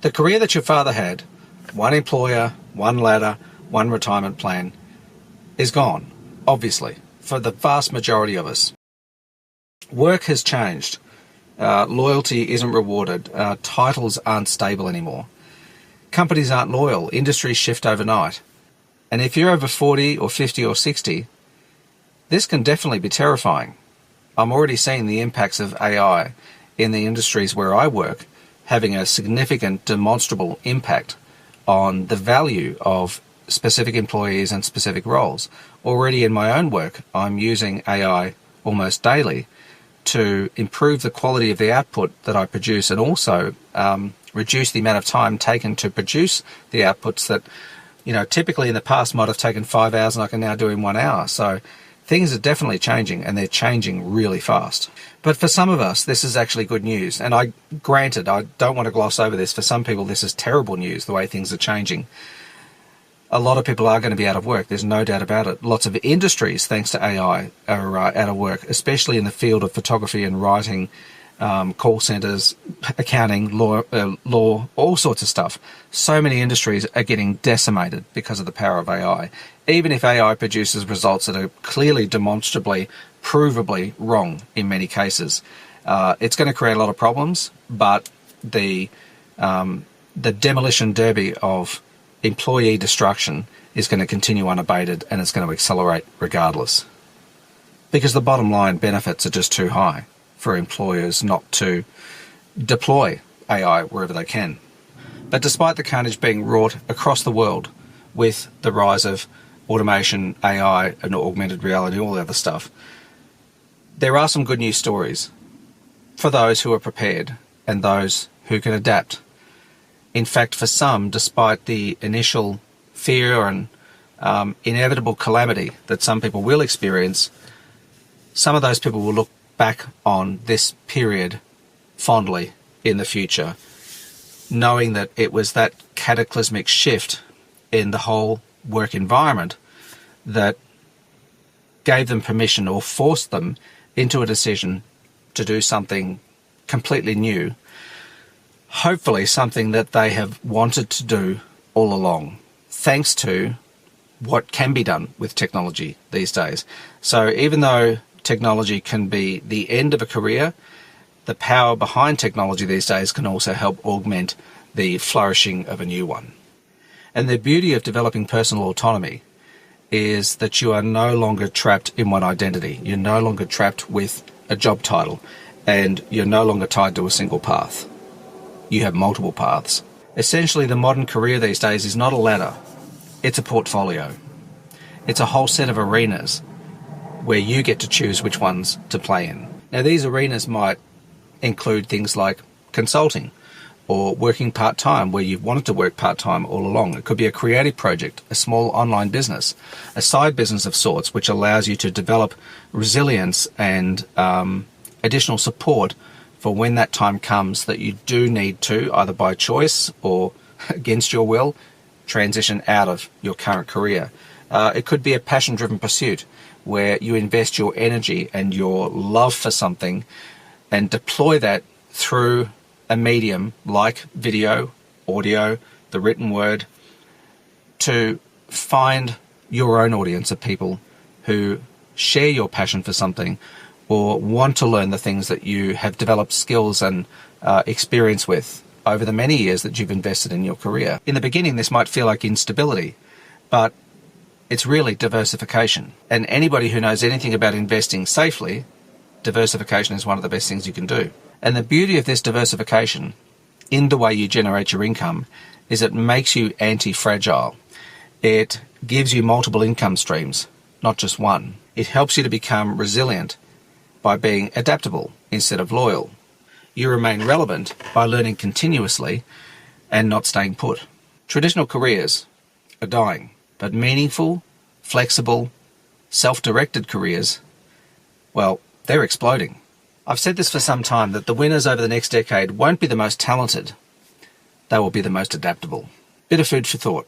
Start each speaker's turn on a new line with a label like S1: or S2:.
S1: The career that your father had, one employer, one ladder, one retirement plan, is gone, obviously, for the vast majority of us. Work has changed. Loyalty isn't rewarded. Titles aren't stable anymore. Companies aren't loyal. Industries shift overnight. And if you're over 40 or 50 or 60, this can definitely be terrifying. I'm already seeing the impacts of AI in the industries where I work having a significant demonstrable impact on the value of specific employees and specific roles. Already in my own work, I'm using AI almost daily to improve the quality of the output that I produce and also reduce the amount of time taken to produce the outputs that, typically in the past might have taken 5 hours and I can now do in 1 hour. So things are definitely changing, and they're changing really fast. But for some of us, this is actually good news. And I don't want to gloss over this. For some people, this is terrible news, the way things are changing. A lot of people are going to be out of work. There's no doubt about it. Lots of industries, thanks to AI, are out of work, especially in the field of photography and writing, call centers, accounting, law, all sorts of stuff. So many industries are getting decimated because of the power of AI. Even if AI produces results that are clearly, demonstrably, provably wrong in many cases, it's going to create a lot of problems, but the demolition derby of employee destruction is going to continue unabated, and it's going to accelerate regardless. Because the bottom line benefits are just too high for employers not to deploy AI wherever they can. But despite the carnage being wrought across the world with the rise of automation, AI, and augmented reality, all the other stuff, there are some good news stories for those who are prepared and those who can adapt. In fact, for some, despite the initial fear and inevitable calamity that some people will experience, some of those people will look back on this period fondly in the future, knowing that it was that cataclysmic shift in the whole work environment that gave them permission or forced them into a decision to do something completely new. Hopefully something that they have wanted to do all along, thanks to what can be done with technology these days. So even though technology can be the end of a career, the power behind technology these days can also help augment the flourishing of a new one. And the beauty of developing personal autonomy is that you are no longer trapped in one identity. You're no longer trapped with a job title, and you're no longer tied to a single path. You have multiple paths. Essentially, the modern career these days is not a ladder. It's a portfolio. It's a whole set of arenas where you get to choose which ones to play in. Now, these arenas might include things like consulting or working part-time, where you've wanted to work part-time all along. It could be a creative project, a small online business, a side business of sorts, which allows you to develop resilience and additional support for when that time comes that you do need to, either by choice or against your will, transition out of your current career. It could be a passion-driven pursuit where you invest your energy and your love for something and deploy that through a medium like video, audio, the written word, to find your own audience of people who share your passion for something or want to learn the things that you have developed skills and experience with over the many years that you've invested in your career. In the beginning, this might feel like instability, but it's really diversification. And anybody who knows anything about investing safely, diversification is one of the best things you can do. And the beauty of this diversification in the way you generate your income is it makes you anti-fragile. It gives you multiple income streams, not just one. It helps you to become resilient by being adaptable instead of loyal. You remain relevant by learning continuously and not staying put. Traditional careers are dying, but meaningful, flexible, self-directed careers, well, they're exploding. I've said this for some time, that the winners over the next decade won't be the most talented. They will be the most adaptable. Bit of food for thought.